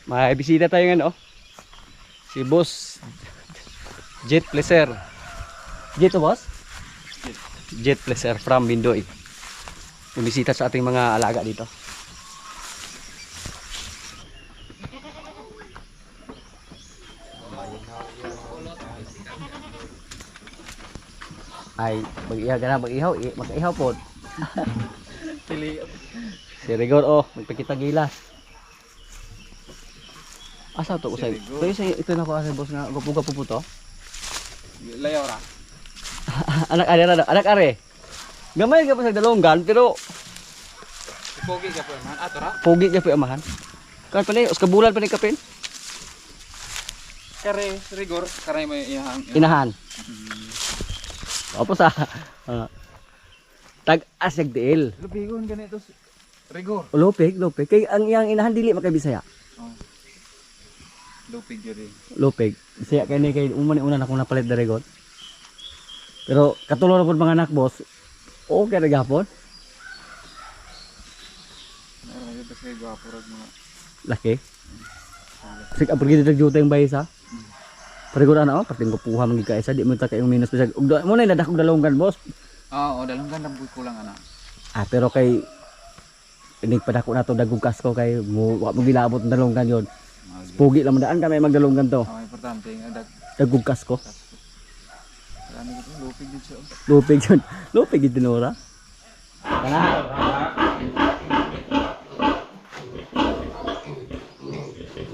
May bisita tayo ngayon, oh. Si Boss Jet Pleasure. Jet to, boss? Jet Pleasure from Bindoy. Bumisita sa ating mga alaga dito. Ay, mag-ihaw ka na, mag-ihaw po. Si Rigor, oh, magpakita gilas. Asa to usay? Ito na ko asa boss nga gupuga po to. Layaw ra. Anak are. Gamay ka pa sa dalonggan pero Pogi ka po man. Ato ra. pogi ka pa amahan. Kan pa ni us kabulan pa ni kapin. Kare rigor karay mo iyang. Inahan. Opo sa tag aseg diil. Lupigon ganito rigor. Lopig kay ang iyang inahan dili makabisaya. Oh. Lupig yun eh. Lopig. Bisaya kay ni kay una na akong napalit dere god. Pero katulong po mga anak boss. Okay ra gyapon. Meron ito kasi gwapo rin mga. Laki. Sig apur gid jutay yung bayisa. Parigura na, oh, pating kupuha mga kaisa, di mo ta kayong minus bisag. Ug mo na dadak og dalonggan, boss. Oo, dalong gandang buhay ko lang ana. Pero kay inig padako na to dagog kasko kay wa mo gilabot ang dalonggan yon. Pugi lang daan kami magdalonggan to. Oh, importante nga Dagog kasko. Marami ko lupig din siya. Lupig yun. Lupig yun dinora. Kana.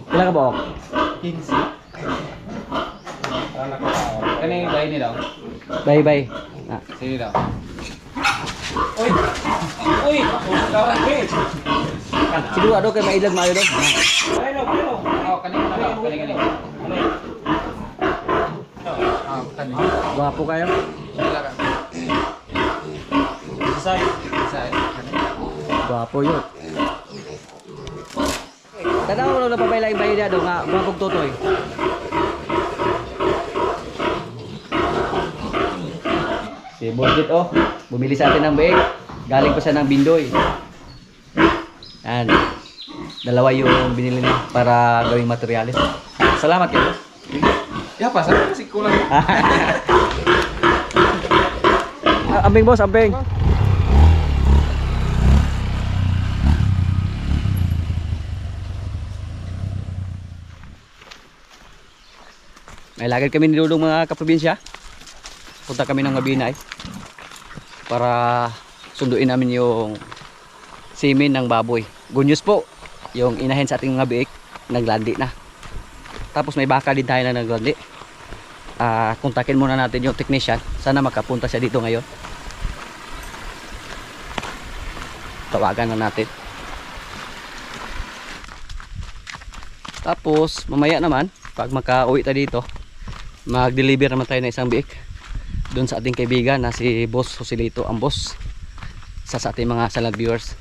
Pila ka ba? 15. Kani bay ni daw. Bye. Na. Sige daw. Uy. Uy, karake. Sigurado kay mailag maayo do. Oh, kani. Ah, kani. Gwapo kayo. Lara. Say. Kani. Gwapo yun. Tanaw mo na pabayla yung bayida do nga gwapong totoy. Si Budget, oh, bumili sa atin ng bake. Galing pa siya ng Bindoy. Yan. Dalawa yung binili niya para gawing materialis. Salamat kayo. Ya pa sa si kulang. Ambing boss, ambing. May lagad kami ni Dudong mga kaprobinsya. Punta kami ng Mabinay para sunduin namin yung semen ng baboy. Good news po, yung inahin sa ating mga biik naglandi na. Tapos may baka din tayo na naglandi. Kontakin muna natin yung technician. Sana makapunta siya dito ngayon. Tawagan na natin. Tapos mamaya naman pag makauwi tayo dito, mag-deliver naman tayo ng isang biik doon sa ating kaibigan na si Boss Joselito, ang boss sa ating mga salad viewers.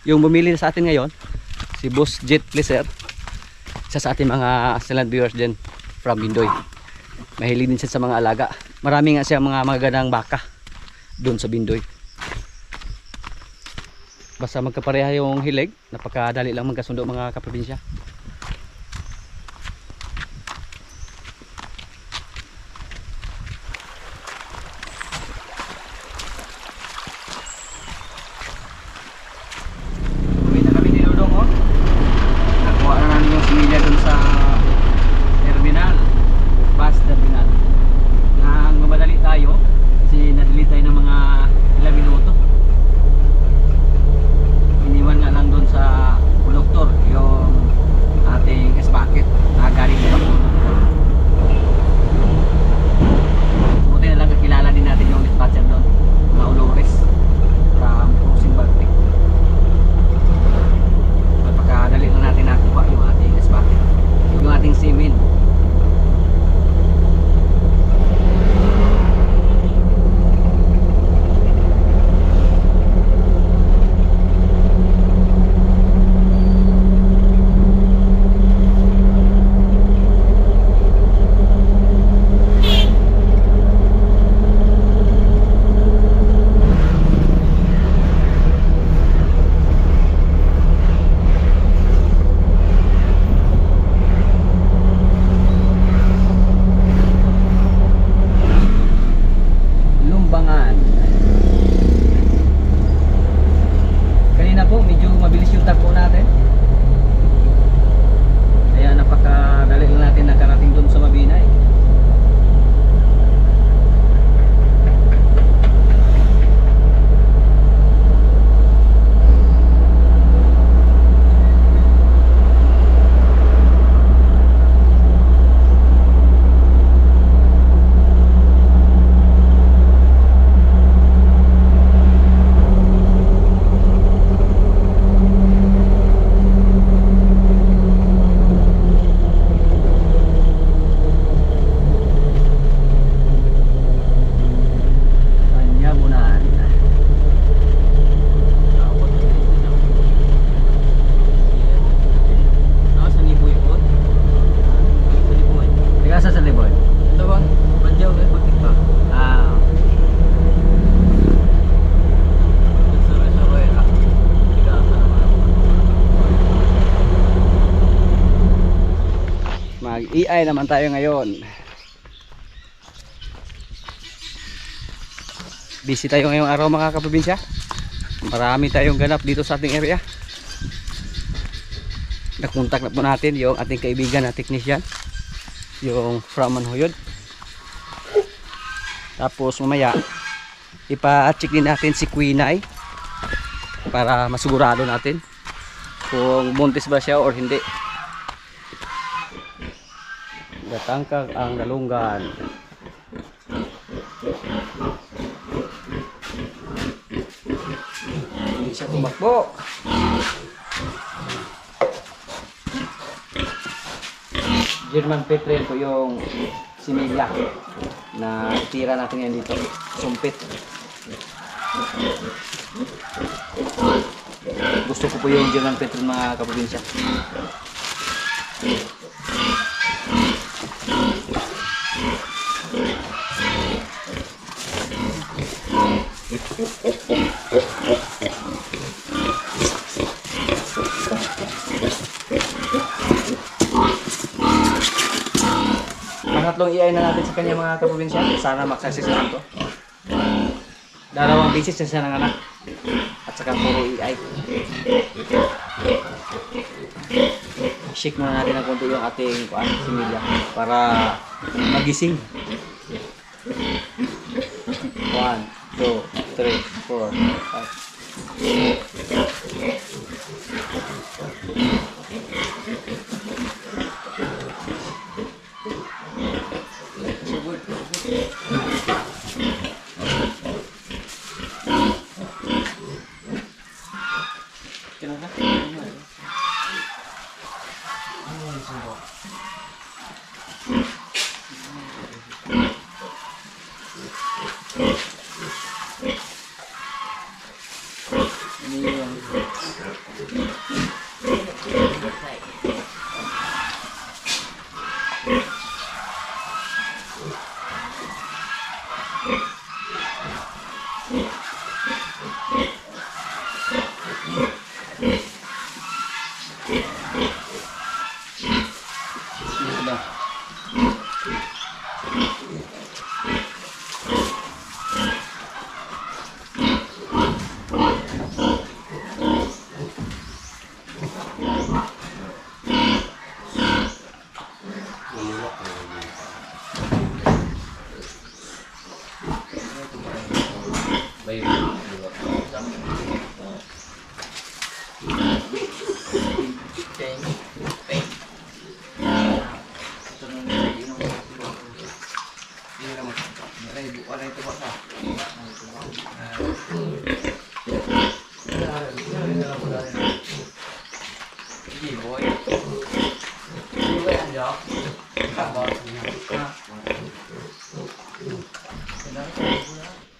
Yung bumili sa atin ngayon, si Boss Jet Pleasure, isa sa ating mga salad viewers din from Bindoy. Mahilig din siya sa mga alaga. Marami nga siya mga magagandang baka doon sa Bindoy. Basta magkapareha yung hilig, napakadali lang magkasundo mga kaprobinsya. Mag-EI naman tayo ngayon. Busy tayo ngayong araw mga kaprobinsya. Marami tayong ganap dito sa ating area. Nakontak na po natin yung ating kaibigan na technician, yung from Manhuyod. Tapos mamaya ipa-check din natin si Quinay para masigurado natin kung buntis ba siya or hindi. Datangkag ang dalunggan. Hindi siya tumakbo. German Petrel po yung similya na tira natin yan dito. Sumpit. Gusto ko po yung German Petrel mga kaprobinsya. Pangatlong EI na natin sa kanya mga kaprobinsya. Sana mag-success na ito. Dalawang beses na siya ng anak. At saka puro EI. Shake muna natin ng konti yung ating similya para magising. 1, 2, 3, 4,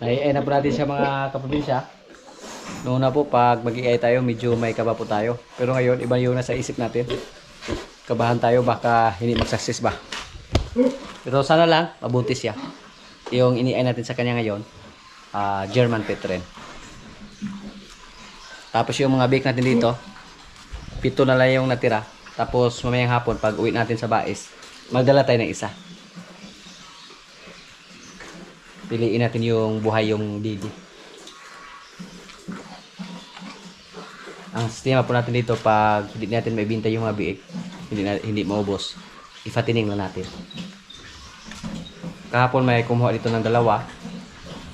Ay na po natin siya mga kaprobinsya. Noon na po pag mag-iay tayo medyo may kaba po tayo. Pero ngayon iba yung nasa isip natin. Kabahan tayo baka hindi mag-success ba. Pero sana lang mabuntis siya. Yung ini-ay natin sa kanya ngayon German Petrel. Tapos yung mga bake natin dito 7 na lang yung natira. Tapos mamayang hapon pag uwi natin sa bais magdala tayo ng isa. Piliin natin yung buhay yung didi. Ang sistema po natin dito pag hindi natin maibinta yung mga biik, hindi maubos, ifatining lang natin. Kahapon may kumuha dito ng 2.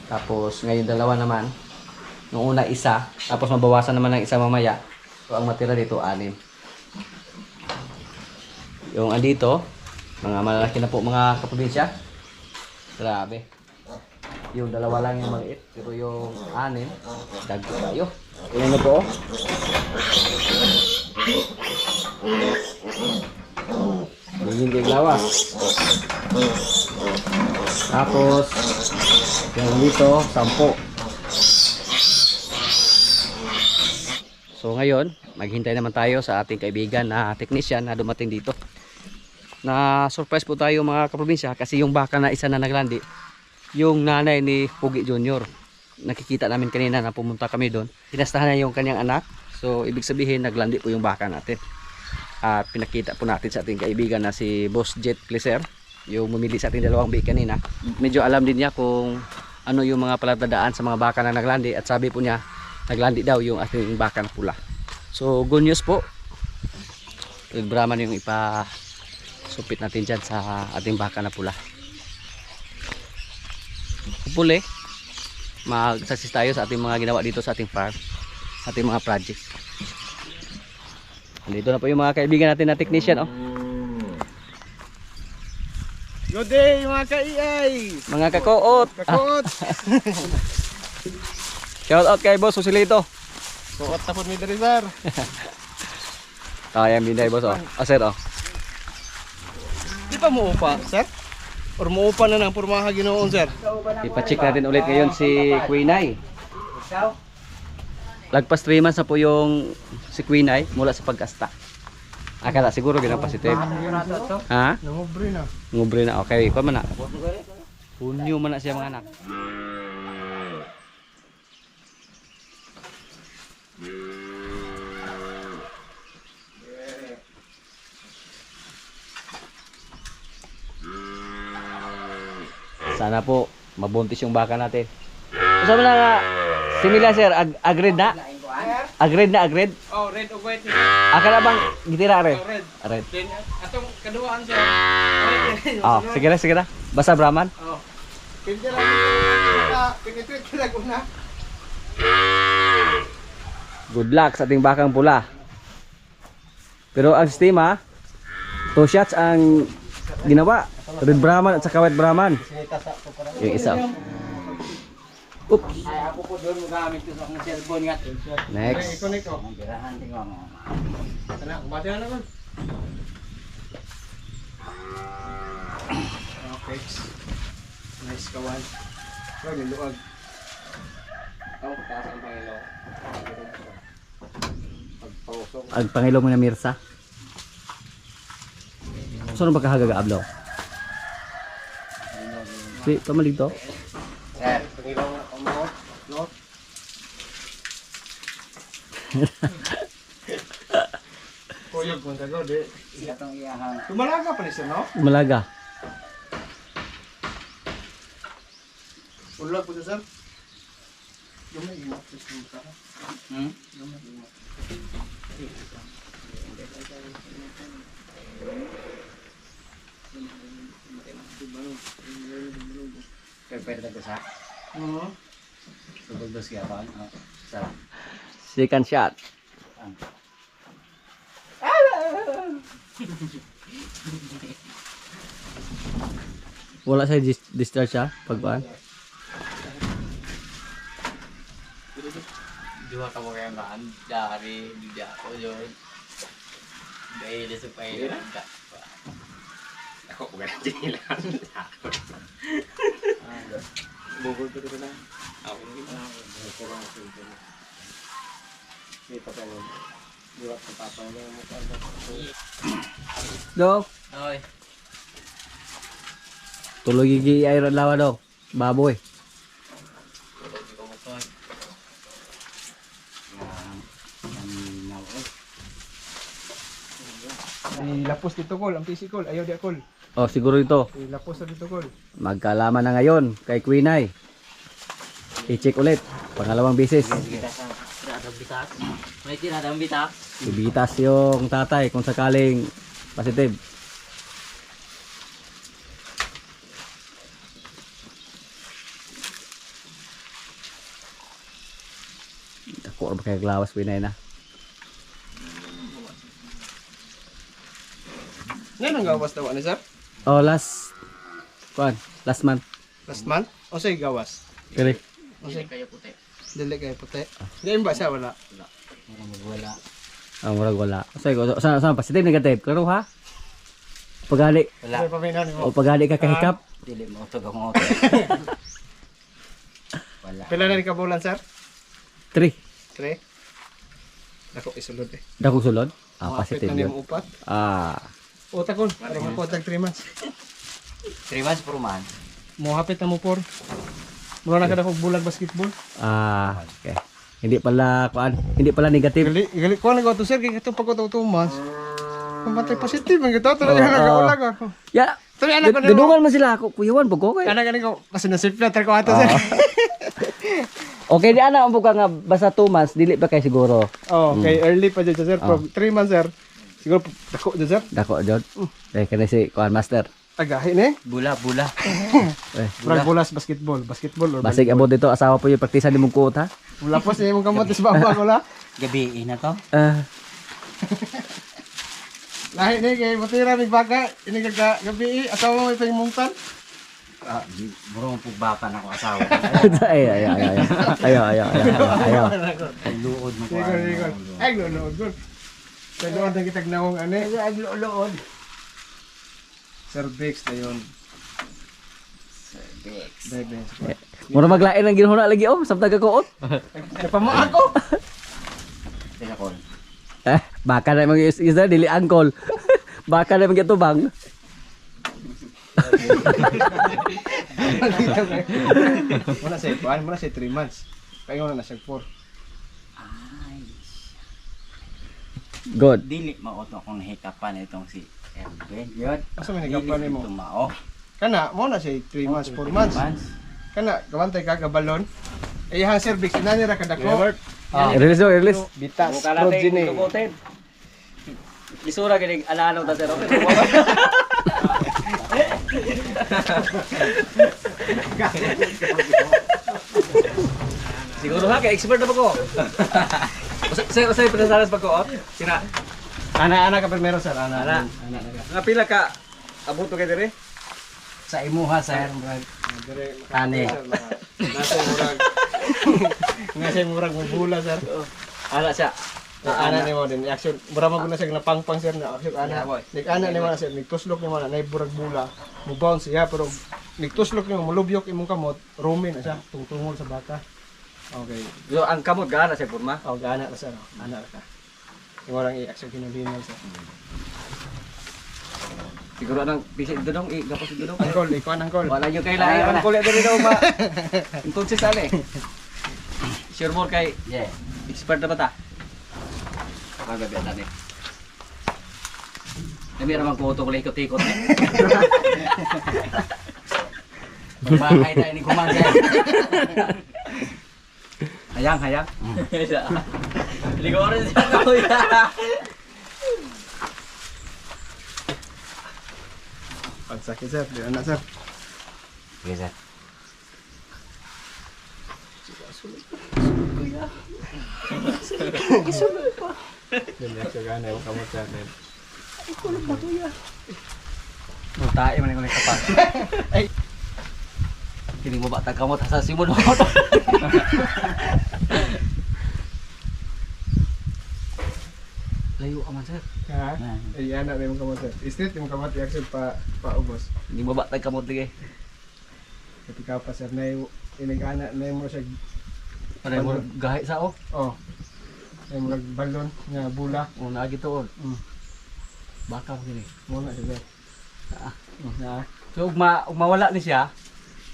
Tapos ngayon 2 naman. Nung una isa, tapos mabawasan naman ng isa mamaya. So ang matira dito 6. Yung andito, mga malalaki na po mga kaprobinsya. Grabe. Yung 2 lang yung maliit, pero yung 6 dagdag tayo. Tingnan nyo po. Hindi lawas. Tapos yung dito 10. So ngayon maghintay naman tayo sa ating kaibigan na technician na dumating dito. Na surprise po tayo mga kaprobinsya kasi yung baka na isa na naglandi, yung nanay ni Pugi Junior. Nakikita namin kanina na pumunta kami doon. Tinastahan na yung kanyang anak. So ibig sabihin naglandi po yung baka natin. at pinakita po natin sa ating kaibigan na si Boss Jet Pleaser, yung bumili sa ating dalawang biik kanina. Medyo alam din niya kung ano yung mga palatandaan sa mga baka na naglandi, at sabi po niya naglandi daw yung ating baka na pula. So good news po, Red Brahman yung ipasupit natin dyan sa ating baka na pula. Hopefully mag-success tayo sa ating mga ginawa dito sa ating farm, sa ating mga project. Dito na po yung mga kaibigan natin na technician, oh. Good day mga ka-EI! Mga kakoot. Kakot! Shout out kay Boss Joselito. Suot na po mi diri sir. Kaya binday boss, oh. Sir, oh. Di pa mo upa, sir? Or mo upa na ng purmaha Ginoon, sir? Ipa-check natin ulit ngayon si Queenay. Lagpas 3 months na po yung si Queenay mula sa pag-asta. Akala siguro ginang positive. Ha? Nangubre na. Ngubre na. Okay, ikaw man na. Punyo man na siya mga anak. Sana po mabuntis yung baka natin. Sabi na nga, simila sir, agreed na? Agreed na, agreed? Oh, red o white. Akala bang gitira rin? Red. Red. Then atong kaduaan sir. Red. Oh, sige na, sige na. Basta Brahman. Oh. Pinja lang ito. Pinitweet ko lang una. Good luck sa ating bakang pula. Pero ang sistema, 2 shots ang ginawa. Red Brahman at saka white Brahman. Yung isa. Oops. Ay ako po doon magamit ko sa akong cellphone nga. Next. Iko nito. Ana, bati na naman. Okay. Nice kawan. Wag yung luag. Ako taas ang Panginoon. Pagpausok. Ang pangilong mo na Mirsa. Saan ba kahagaga ablaw? Si, kamalig to. Sir, Panginoon na kumot. No? Kuyog kung tago, di. Tumalaga pa ni sir, no? Malaga. Ulag po siya, sir. Lumay mo. Lumay mo. Pwede ko sa. Tubog dos kaya pa. Sa. Second shot. Wala sa discharge siya pagpaan. Dua ka mo kaya maan. Dari, di ako yun. Dahil sa payo. Ako ko ganun din lang. Bukod ko na. Ako dito pa rin. Dua ka papa mo mo pa. Do, Oy. tuloy gigi ayron lawa do. Baboy. Ilapos dito kol, ang physical, ayaw di akol. Oh, siguro ito. Ilapos na dito kol. Magkalaman na ngayon kay Queenay. I-check ulit. Pangalawang beses. May tinadang bitak. Ibitas yung tatay kung sakaling positive. Ako ba kaya glawas Queenay na? Yan ang gawas daw ni sir? Oh, last month. Last month? O say gawas? Correct. O say Kayo puti. dili kay puti. Ngayon ba siya wala? Magwala. Ang murag wala. Saan positive negative? Klaro ha? Pagali Wala. Paminaw mo. o pagali ka kahikap. Dili mo ito gamo. Wala. Pila na ni kabulan sir? 3. 3. Ako isulod eh. Dakong sulod. Ah, Mapit positive na yun. nimo upat. Ah, O takon, para magkotag 3 months. 3 months per month. Mo hapit na mo por. Mura na kada kog bulag basketball. okay. Hindi pala negative. Gali ko na to sir kay katong pagkotog 2 months. Kumatay positive ang gito. Tuloy nga kaulag ako. Ya, Tuloy anak ko na mo. gadungan man sila ako. Kuyawan, pag ko kay. Anak ko kasi nasipla tar ko ato sir. Okay, di ana ang buka nga basta 2 months, dili pa kay siguro. Oh, kay early pa dyan sir. From 3 months sir. Siguro dako dyan sir. Dako jud. Eh kani si Kuan Master. Agahin eh. Bula. Eh, Murag bulas basketball. Basketball or basig abot dito asawa po yung praktisan ni mong kuot ha. Wala po siya mong kamot is baba ko la. Gabi na to. Lahi ni kay matira mig baka ini gabi asawa mo ipangmungtan. Burong pugbakan ako asawa. Ay. Luod mo ko. Rigol. Ay lolood gol. Sa doon na kitag naong ani. Ay luod. Cervix na yun. Cervix. Mura maglain ang ginhuna lagi oh, samtang ka kuot. Napamo ako. Teka ko. Baka na mga isa dili angkol. Baka na mga tubang. Muna say 3 months. Kaya na siya 4. Ay. Good. Dili mauto kung hikapan itong si Erben. Yun. Asa man hikapan nimo? Tumao. Kana mo na siya 3 months, 4 months. Kana gawantay ka balon. Eh hang cervix inani ra kadako. Release do, release. Bitas. Progeny. Isura gini ano ta sir. Siguro ha kay expert na ba ko? Usay pinasalas pa ko. Sina. Ana ka primero sir, ana. Ana. Nga pila ka abot kay dire? Sa imuha sir. Tani. Nasa murag. Nasa murag mabula sir. Ana siya. Ana ni mo din action. Mura mo na siya napangpang sir na action ana. Nik ana ni mo na sir, nigtuslok ni mo na nay burag bula. Mo bounce siya pero nigtuslok ni mo mulubyok imong kamot, rumi na siya tungtungol sa bata. Okay. So ang kamot gaana siya porma. Oh, ana na sir. Ana ra ka. Imo lang i-action kinulinaw sir. Siguro nang bisig dudong gapos dudong. Angkol, ikuan angkol. Wala nyo kay lahi ang kulit dito ba? Entonces sale. Sure more kay Yeah. expert na ba ta? Kagabi ata ni. Dami ra man ko to kulay ikot-ikot ni. Bakay tayo ni kumangga. Hayang. Ligo rin siya kuya. Pagsakit sir, di ana sir. Okay sir. Dili action gana yung kamot sir. Tae man ko ni kapat. Ay. Kini mo ba ta kamot sa simon mo. Layo ka man sir. Ha? Ay ana na yung kamot sir. Straight yung kamot i-action pa ubos. Hindi mo ba ta kamot lagi. Ketika pa sir na yung inigana na yung mo siya Para mo gahi sa o. oh. Yung mga balon nga bula. Una gito. Baka mo gini. Muna siya sir. Na So ug mawala ni siya.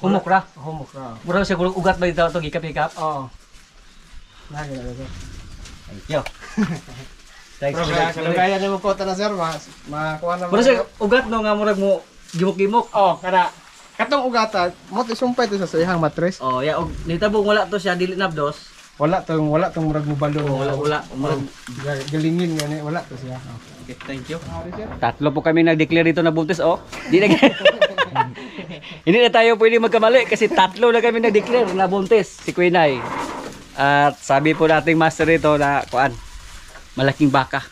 Humok ra. homok ra. Mura siya kulog ugat ba dito to gikap-hikap. Oo. Nagi na sir. Thank you. Thanks. Pero kaya nimo ko ta na sir, makuha na. Mura siya ugat no nga murag mo gimok-gimok. Oh, kana katong ugata, mo ti sumpay to sa ihang matres. Oh, ya og nitabog wala to siya dili nabdos. Wala tong murag mo balon. Wala. Murag Galingin nga ni wala to siya. okay, thank you. Ari sir. Tatlo po kami nag-declare dito na buntis oh. Hindi na Hindi na tayo pwede magkamali kasi tatlo na kami nag-declare na buntis si Quinay. At sabi po nating master dito na kuan, malaking baka.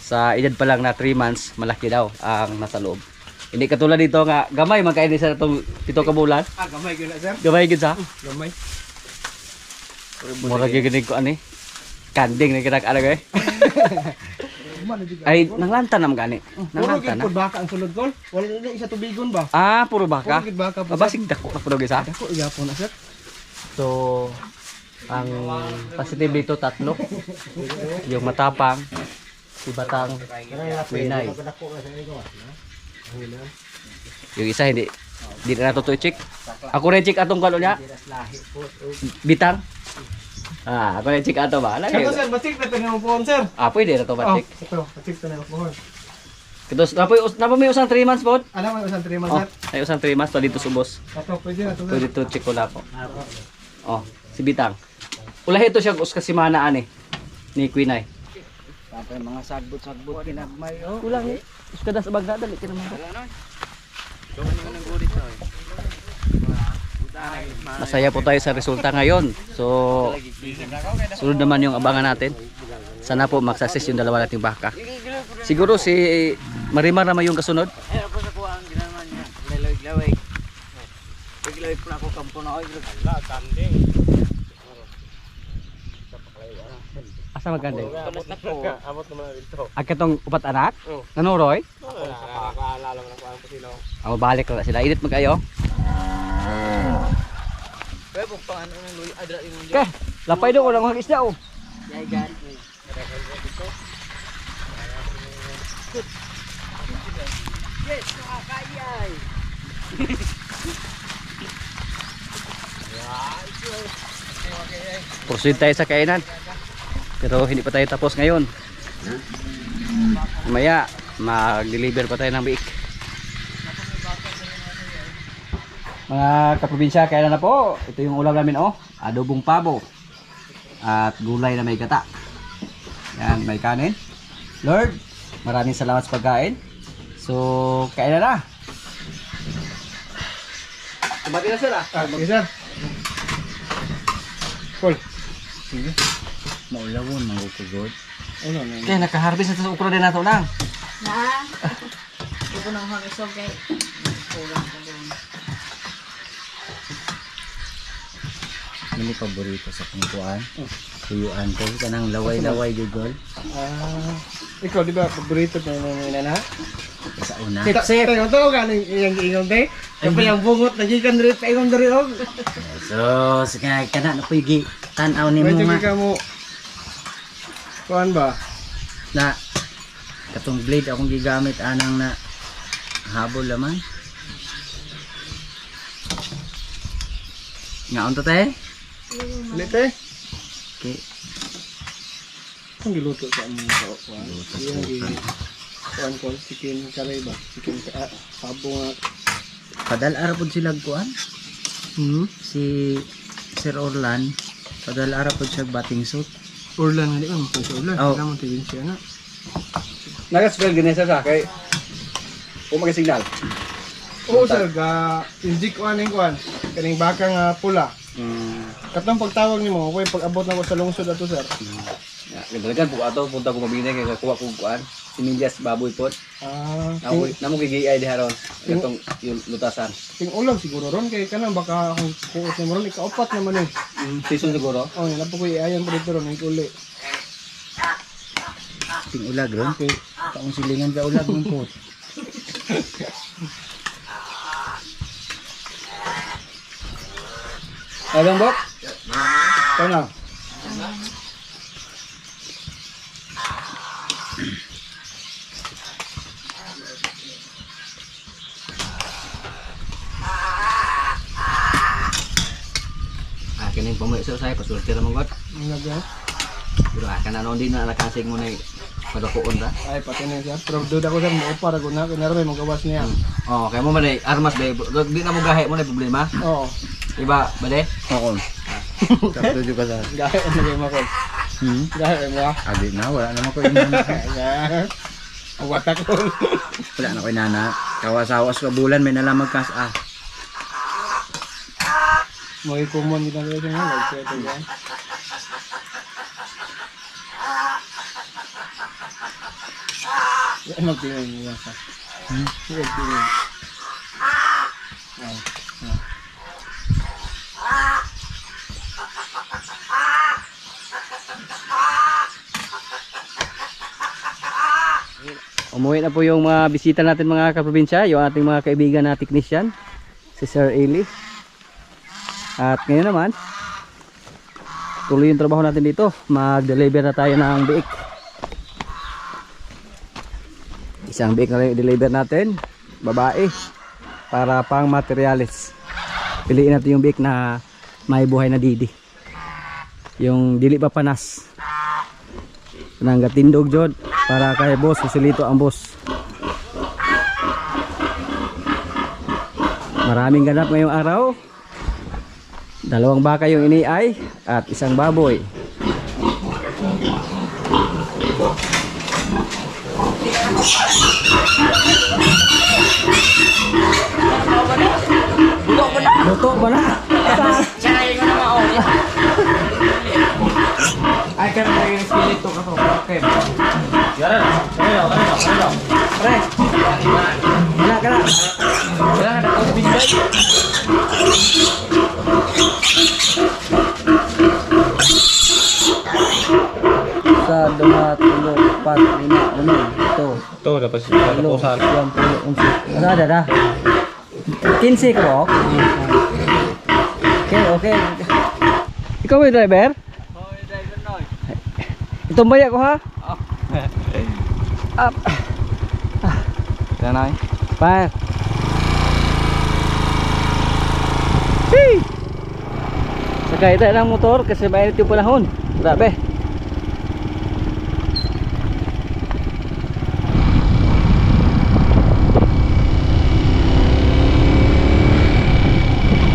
Sa edad pa lang na 3 months, malaki daw ang nasa loob. Hindi katulad dito nga gamay man kay sa itong 7 ka bulan. Gamay gyud na sir. Gamay gid sa. Gamay. Mura gyud ko ani. Kanding na kita ano kay. Ay nanglanta nam gani. Puro Nanglanta gid na. pud baka ang sulod gol. Wala na isa tubigon ba? Ah, puro baka. Puro gid baka. Basig dako na puro gisa. Dako gyapon na sir. So, ang positive dito tatlo. Yung matapang, si Batang, Winay. Yung isa hindi na to i-check. Ako rin check atong kalo niya. Bitang. Ako na check ato ba? Ano Kato kayo? sir, batik na tayo ng pohon sir. Pwede na to ba check? Ito, batik na ng pohon. Kitos, napo may usang 3 months po. Ano may usang 3 months Oh, sir? ay usang 3 months pa dito subos. Ito, pwede na ito sir. Pwede to check ko na po. Oh, si Bitang. Ulahi ito siya us kasimana ani ni Queen ay. Tapos mga sagbot-sagbot kinagmay oh. Kulang eh. Us kada sa bagdad dali kinamo. Masaya po tayo sa resulta ngayon. So, sunod naman yung abangan natin. Sana po mag-success yung dalawa nating baka. Siguro si Marimar naman yung kasunod. Ay ako sa kuha ang ginaman niya. Lawig-lawig. Lawig-lawig po na ako kampo na oy. Ala, tanding. Asa maganda yun? Abot naman dito. Agkatong upat anak? Nanuroy? Nakakaalala mo na kung ano sila. Balik na sila. Init magkayo. Pero kung pang ano nang luy adra imong Okay, lapay doon. Walang mga isda oh. Yay gan. Yes, nakakayay. Proceed tayo sa kainan. Pero hindi pa tayo tapos ngayon. Mamaya, mag-deliver pa tayo ng biik. Mga kaprobinsya, kailan na po? Ito yung ulam namin oh. Adobong pabo. At gulay na may gata. Yan, may kanin. Lord, maraming salamat sa pagkain. So, kailan na? Tumati na sir ah. Sige sir. Cool. Sige. Maulawon mangukugod. Ano na? Okay, nakaharvest na sa ukro din nato lang. Na. Ito nang hagisog kay. Kulang ko doon. Mini paborito sa pangkuan. Tuyuan ko kanang laway-laway gigol. Ikaw di ba paborito na yung inana? Sa una. Sip. Tayo to galing iyang ingong day. Kapag yung bungot nagikan diri pa ingong diri og. So, sige kana na po yung tanaw ni mo Medyo nga ka mo. Kuan ba? na katong blade akong gigamit anang na habol laman. Ngaon to te? Lite. Okay. Ang giluto sa among kuan. Yung kuan ko chicken curry ba? Chicken pabo nga. Padal ara pud sila kuan. Si Sir Orlan padal ara pud siya bating suit. Urlan nga di man po sa urlan. Oh. Naman tigin siya na. Nag-spell ganyan sa kay signal. Oo sir, ga injik ko aning kuan. Kaning baka nga pula. Katong pagtawag nimo, ko pag-abot na ko sa lungsod ato sir. Gandalagan po ato punta ko mabinay kay kuha ko kuan. Similyas baboy pot. Namo gigiyay di haron. Katong yung lutasan. Ting ulam siguro ron kay kanang baka kung kuot ni ron ikaapat naman eh. Season siguro. Oh, na po ko iayon pa dito ron uli. Ting ulag ron kay taong silingan ka ulag ng pot. Abang bok. Kana. Kining pamuyo sa saya pasulti ra mong god. Naga. Pero akan na din na nakasig mo na padakuon ra. Ay pati na siya. Pero duda ko sir mo para ko na kinarme mo gawas niya. Oh, kay mo man ay armas bay. Di na mo gahe mo na problema. Oo. Iba, bade? Oo. Kapto jud ka sa. Gahe na kay makon. Gahe mo. Adi na wala naman ko inana. Wata ko. Wala na ko inana. Kawasawas ka bulan may nalamag kas Mo ikumon kita sa nga like ito yan. Yan magtingin niya sa. Magtingin. Umuwi na po yung mga bisita natin mga kaprobinsya, yung ating mga kaibigan na technician, si Sir Eli. At ngayon naman, tuloy yung trabaho natin dito, mag-deliver na tayo ng biik. Isang biik na lang i-deliver natin, babae, para pang materialis. Piliin natin yung biik na may buhay na didi. yung dili pa panas. Nang gatindog jod para kay boss Joselito ang boss. Maraming ganap ngayong araw. 2 baka yung iniay at 1 baboy. Luto ba na? Sanayin ko na mga oras. Ay, ka na yung espiritu ka to. Okay. Pre. Kana. Wala ka na ito binday. Sa 2, 3, 4, 5, 6, 7, 8, 9, 10. Ito, dapat siya tapusan. 10, 11. Ano ada dah? 15 ka ba? Okay. Ikaw yung driver? Oh, driver noy. Itumbaya ko ha? Up. Yan ay. Fire. Hey! Sakay tayo ng motor kasi mainit yung panahon. Grabe.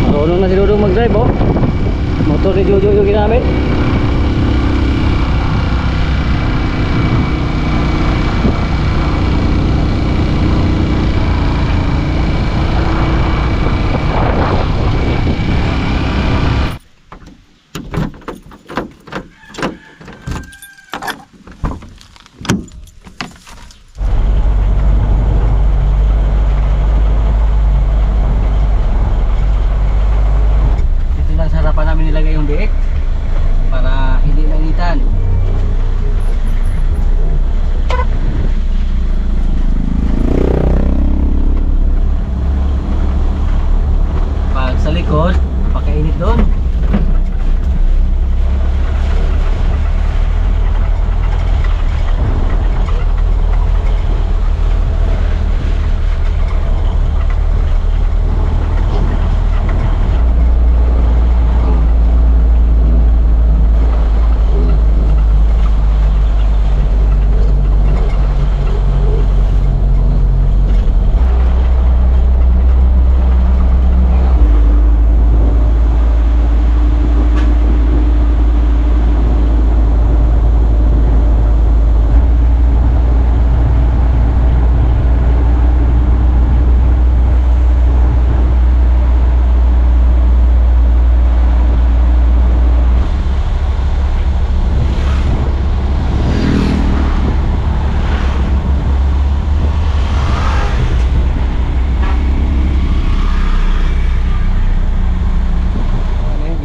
Marunong na si Dudong mag-drive oh. Motor ni Jojo yung ginamit. Dito lang sa harapan namin nilagay yung biik para hindi mainitan. Pag sa likod, pakainit doon.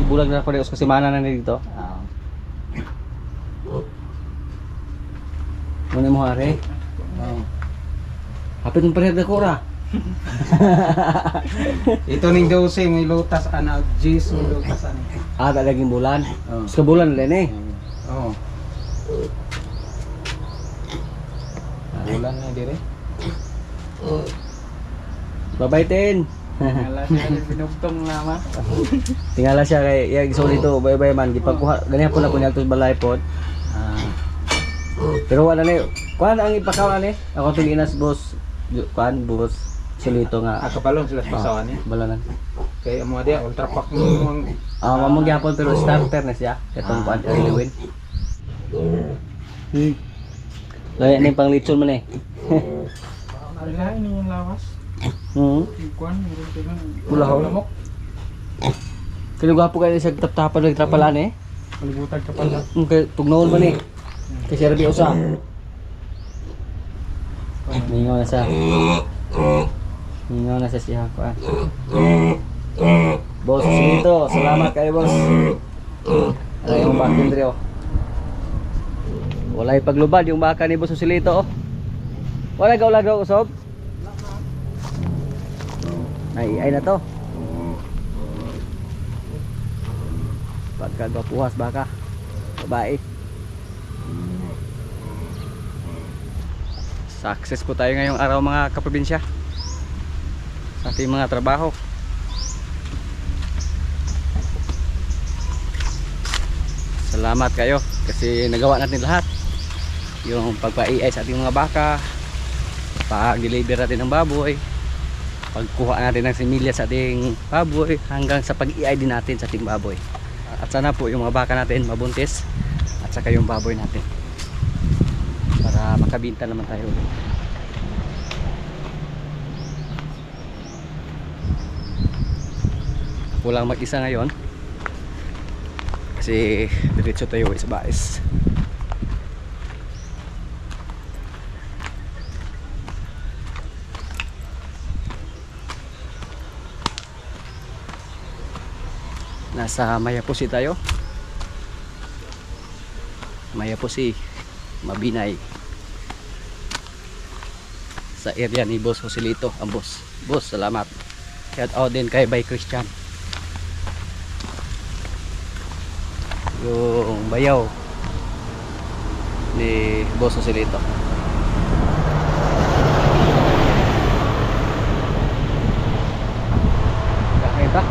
Bulag na ako kasi mana na dito. Muna mo hari. Hapit mo pareha ko ra. Ito ning 12 may lutas ana Jis may lutas ani. Ah, talaging bulan. Sa bulan lang eh. Oh. Bulan na dire. Babaitin. Wala siya binugtong naman. Tingala siya kay ya giso dito bye-bye man gipagkuha ganihan po na kunya to balay pod. Pero wala ni kuan ang ipakaw ani. Ako tulinas boss kuan boss Joselito nga. Akabalon sila sa pasawan niya. Balanan. Kay amo dia ultra pack mo. Mamang gyapon pero starter na siya. Katong kuan Lewin. Laya ni pang litson man eh. Alain ni yung lawas. Kuan Pula ho. Kaya gwapo kayo sa tap-tapan ng trapalan eh. Kalibutan ka pala. Kaya tugnaon man eh. Kasi rabi usa. Ningaw na siya. Ningaw na siya siya. Boss Joselito, salamat kayo boss. Ano yung bakin dito? Walay paglubad yung baka ni Boss Joselito oh. Wala gaw-lagaw usog. Ay na to. Pagkagapuhas baka babae. Success po tayo ngayong araw mga kaprobinsya sa ating mga trabaho. salamat kayo kasi nagawa natin lahat. Yung pagpa-AI sa ating mga baka, pag-deliver natin ng baboy, pagkuha natin ng similya sa ating baboy, hanggang sa pag-i-AI din natin sa ating baboy. At sana po yung mga baka natin mabuntis at saka yung baboy natin para makabinta naman tayo ulit. Ako lang mag-isa ngayon kasi diretso tayo sa bais. Nasa Mayapusi tayo. Mayapusi, Mabinay, sa area ni Boss Joselito ang boss. Boss, salamat. Shout out din kay Bay Christian, yung bayaw ni Boss Joselito. Kakaitak